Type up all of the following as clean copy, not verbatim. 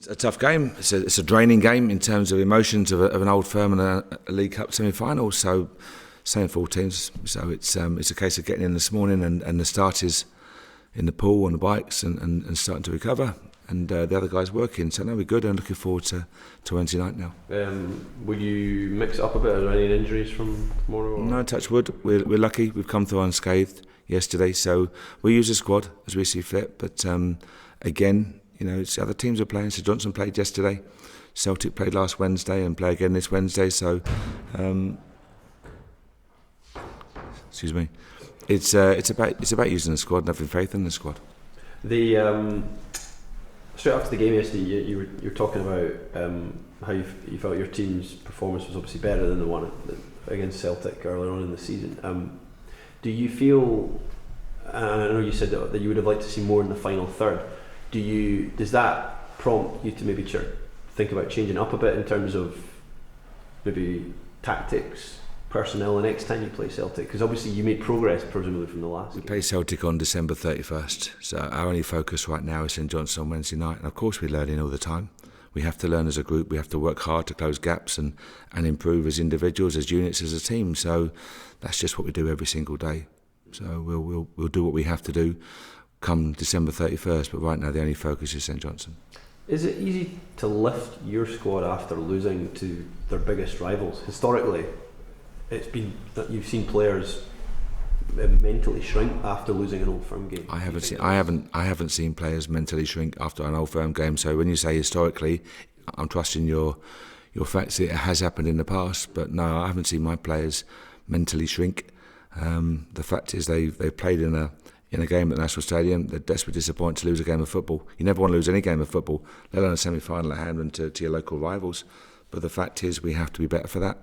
a tough game. It's a draining game in terms of emotions of an old firm and a League Cup semi-final. So, same for all teams. So it's a case of getting in this morning and the starters in the pool on the bikes and starting to recover. And the other guys working. So no, we're good and looking forward to Wednesday night now. Will you mix it up a bit? Are there any injuries from tomorrow? Or? No, touch wood. We're lucky. We've come through unscathed yesterday. So we use the squad as we see fit. But again, it's the other teams are playing. St Johnstone played yesterday. Celtic played last Wednesday and play again this Wednesday. So, excuse me. It's about using the squad and having faith in the squad. Straight after the game yesterday, you were talking about how you felt your team's performance was obviously better than the one against Celtic earlier on in the season. Do you feel? And I know you said that you would have liked to see more in the final third. Does that prompt you to maybe think about changing up a bit in terms of maybe tactics, personnel, the next time you play Celtic? Because obviously you made progress presumably from the last game. We play Celtic on December 31st, so our only focus right now is St Johnstone on Wednesday night, and of course we're learning all the time. We have to learn as a group, we have to work hard to close gaps and improve as individuals, as units, as a team. So that's just what we do every single day. So we'll do what we have to do come December 31st, but right now the only focus is St Johnstone. Is it easy to lift your squad after losing to their biggest rivals? Historically, it's been that you've seen players mentally shrink after losing an Old Firm game. I haven't seen players mentally shrink after an Old Firm game. So when you say historically, I'm trusting your facts. It has happened in the past, but no, I haven't seen my players mentally shrink. The fact is they've played in a game at the National Stadium. They're desperately disappointed to lose a game of football. You never want to lose any game of football, let alone a semi-final at hand and to your local rivals. But the fact is we have to be better for that.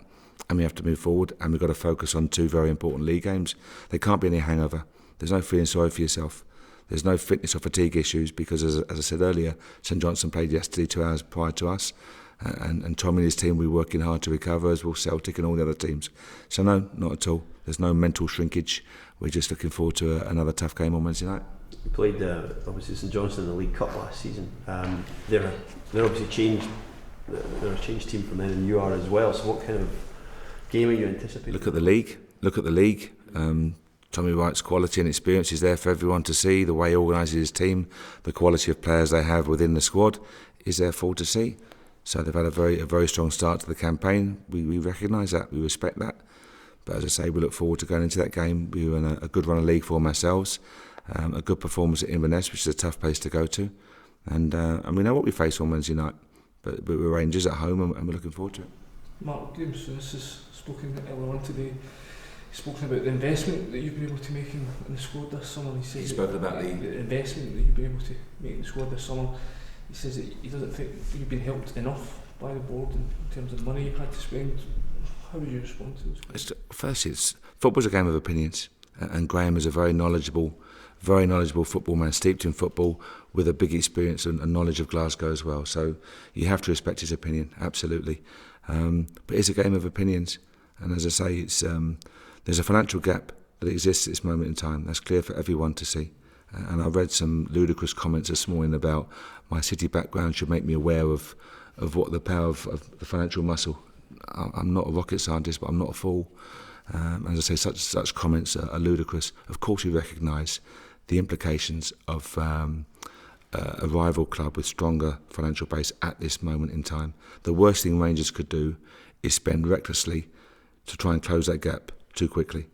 And we have to move forward, and we've got to focus on two very important league games. There can't be any hangover. There's no feeling sorry for yourself. There's no fitness or fatigue issues because, as I said earlier, St Johnstone played yesterday 2 hours prior to us, and Tom and his team will be working hard to recover, as will Celtic and all the other teams. So no, not at all. There's no mental shrinkage. We're just looking forward to another tough game on Wednesday night. We played obviously St Johnstone in the League Cup last season. They're obviously changed. They're a changed team from then, and you are as well. So what kind of game are you anticipating? Look at the league. Tommy Wright's quality and experience is there for everyone to see. The way he organises his team, the quality of players they have within the squad is there for all to see. So they've had a very strong start to the campaign. We recognise that, we respect that. But as I say, we look forward to going into that game. We were in a good run of league form ourselves, a good performance at Inverness, which is a tough place to go to, and we know what we face on Wednesday night. But we're Rangers at home, and we're looking forward to it. Mark James has spoken earlier on today. He's spoken about the investment that you've been able to make in the squad this summer. He says spoke about the investment that you've been able to make in the squad this summer. He says that he doesn't think you've been helped enough by the board in terms of money you've had to spend. How would you respond to this? Firstly, football's a game of opinions, and Graham is a very knowledgeable football man, steeped in football, with a big experience and knowledge of Glasgow as well. So you have to respect his opinion, absolutely. But it's a game of opinions, and as I say, there's a financial gap that exists at this moment in time. That's clear for everyone to see. And I read some ludicrous comments this morning about my City background should make me aware of what the power of the financial muscle. I'm not a rocket scientist, but I'm not a fool. As I say, such comments are ludicrous. Of course, we recognise the implications of a rival club with stronger financial base at this moment in time. The worst thing Rangers could do is spend recklessly to try and close that gap too quickly.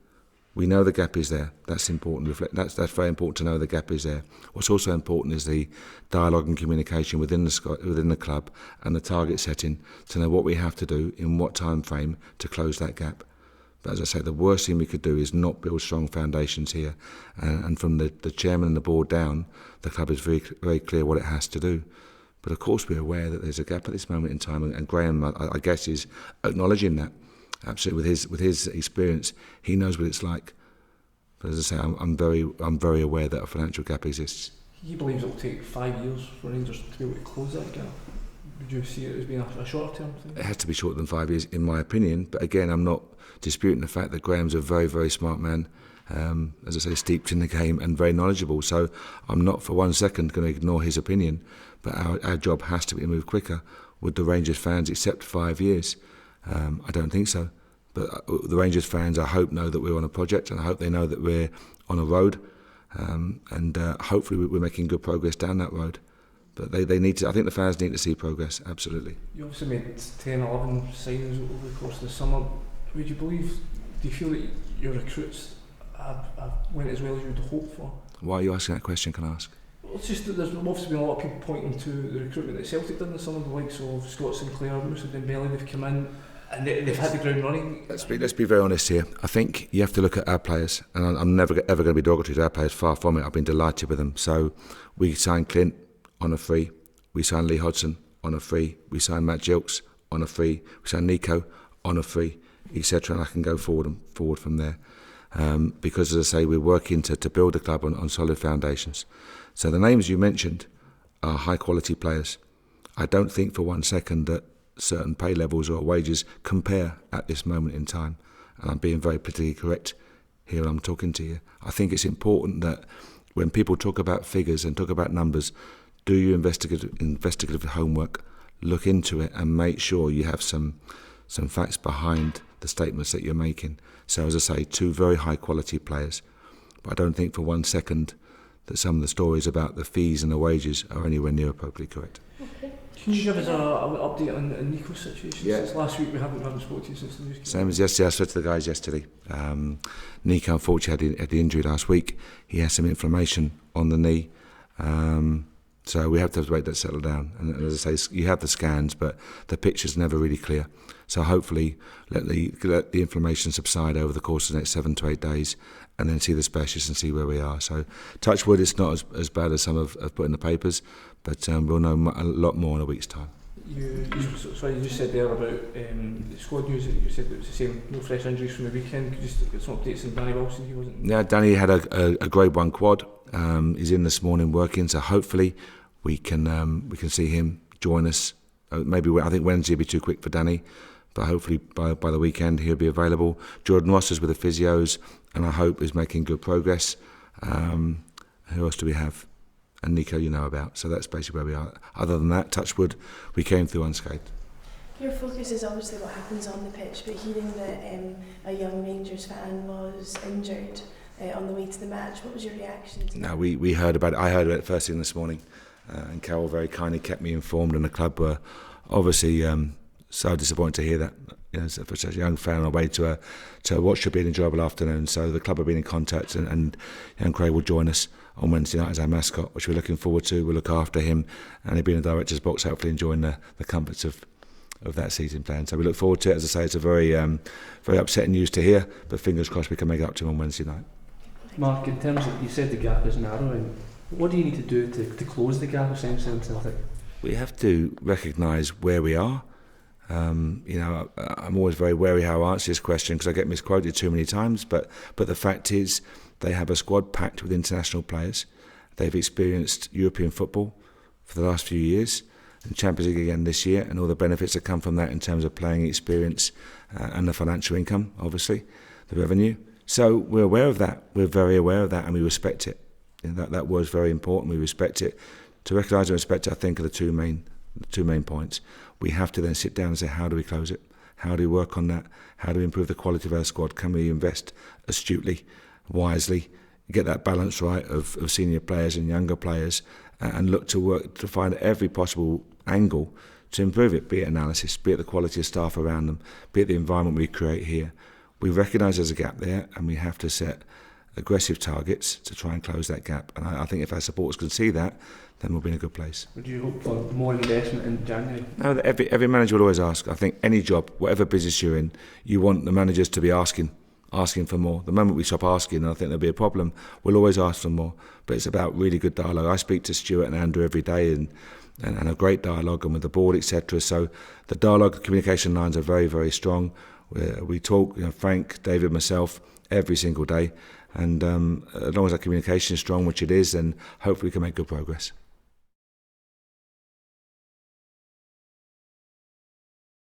We know the gap is there. That's important. That's very important to know the gap is there. What's also important is the dialogue and communication within the club and the target setting to know what we have to do in what time frame to close that gap. But as I say, the worst thing we could do is not build strong foundations here. And from the chairman and the board down, the club is very, very clear what it has to do. But of course we're aware that there's a gap at this moment in time, and Graham, I guess, is acknowledging that. Absolutely, with his experience, he knows what it's like. But as I say, I'm very aware that a financial gap exists. He believes it will take 5 years for Rangers to be able to close that gap. Would you see it as being a short-term thing? It has to be shorter than 5 years, in my opinion. But again, I'm not disputing the fact that Graham's a very, very smart man, as I say, steeped in the game and very knowledgeable. So I'm not for 1 second going to ignore his opinion, but our job has to be to move quicker. Would the Rangers fans accept 5 years? I don't think so. But the Rangers fans, I hope, know that we're on a project, and I hope they know that we're on a road, and hopefully we're making good progress down that road. But they need to. I think the fans need to see progress. Absolutely. You obviously made 10, 11 signings over the course of the summer. Do you feel that your recruits have went as well as you would hope for? Why are you asking that question? Can I ask? Well, it's just that there's obviously been a lot of people pointing to the recruitment that Celtic did in the summer, the likes of Scott Sinclair, Moussa Dembele. They've come in and they've had the ground running. Let's be very honest here. I think you have to look at our players, and I'm never ever going to be derogatory to our players. Far from it. I've been delighted with them. So we signed Clint on a free. We signed Lee Hodgson on a free. We signed Matt Gilks on a free. We signed Nico on a free, etc. And I can go forward from there. Because, as I say, we're working to build the club on solid foundations. So the names you mentioned are high-quality players. I don't think for 1 second that certain pay levels or wages compare at this moment in time. And I'm being very politically correct here when I'm talking to you. I think it's important that when people talk about figures and talk about numbers, do your investigative homework, look into it, and make sure you have some facts behind the statements that you're making. So, as I say, 2 very high-quality players. But I don't think for 1 second that some of the stories about the fees and the wages are anywhere near appropriately correct. Okay. Can you give us an update on Nico's situation? Yeah. Since last week we haven't spoken to you since the news came. Same as yesterday. I spoke to the guys yesterday. Nico unfortunately had the injury last week. He has some inflammation on the knee. So we have to wait that settle down. And as I say, you have the scans, but the picture's never really clear. So hopefully let the inflammation subside over the course of the next 7 to 8 days, and then see the specialist and see where we are. So touch wood, it's not as bad as some have put in the papers, but we'll know a lot more in a week's time. You just said there about the squad news. You said it was the same, no fresh injuries from the weekend. Could you just get some updates on Danny Wilson? He wasn't. Yeah, Danny had a grade 1 quad. He's in this morning working, so hopefully we can see him join us. Maybe I think Wednesday will be too quick for Danny, but hopefully by the weekend he'll be available. Jordan Ross is with the physios, and I hope is making good progress. Who else do we have? And Nico you know about, so that's basically where we are. Other than that, touch wood, we came through unscathed. Your focus is obviously what happens on the pitch, but hearing that a young Rangers fan was injured on the way to the match, what was your reaction to that? No, we heard about it. I heard about it first thing this morning, and Carol very kindly kept me informed, and the club were obviously so disappointed to hear that. You know, for such a young fan on the way to what should be an enjoyable afternoon. So the club have been in contact, and young Craig will join us on Wednesday night as our mascot, which we're looking forward to. We'll look after him, and he'll be in the director's box, hopefully enjoying the comforts of that season plan. So we look forward to it. As I say, it's a very upsetting news to hear, but fingers crossed we can make it up to him on Wednesday night. Mark, in terms of, you said the gap is narrowing, what do you need to do to close the gap essentially in Celtic? We have to recognise where we are. I'm always very wary how I answer this question because I get misquoted too many times, but the fact is they have a squad packed with international players. They've experienced European football for the last few years and Champions League again this year, and all the benefits that come from that in terms of playing experience and the financial income, obviously, the revenue. So we're aware of that. We're very aware of that, and we respect it. And that was very important. We respect it. To recognise and respect it, I think, are the two main points. We have to then sit down and say, how do we close it? How do we work on that? How do we improve the quality of our squad? Can we invest astutely, wisely, get that balance right of senior players and younger players, and look to work to find every possible angle to improve it, be it analysis, be it the quality of staff around them, be it the environment we create here. We recognise there's a gap there, and we have to set aggressive targets to try and close that gap. And I think if our supporters can see that, then we'll be in a good place. Would you hope for more investment in January? No, every manager will always ask. I think any job, whatever business you're in, you want the managers to be asking for more. The moment we stop asking, I think there'll be a problem. We'll always ask for more, but it's about really good dialogue. I speak to Stuart and Andrew every day, and a great dialogue, and with the board, etc. So the dialogue, the communication lines are very, very strong. We talk, Frank, David, myself, every single day, and as long as that communication is strong, which it is, then hopefully we can make good progress.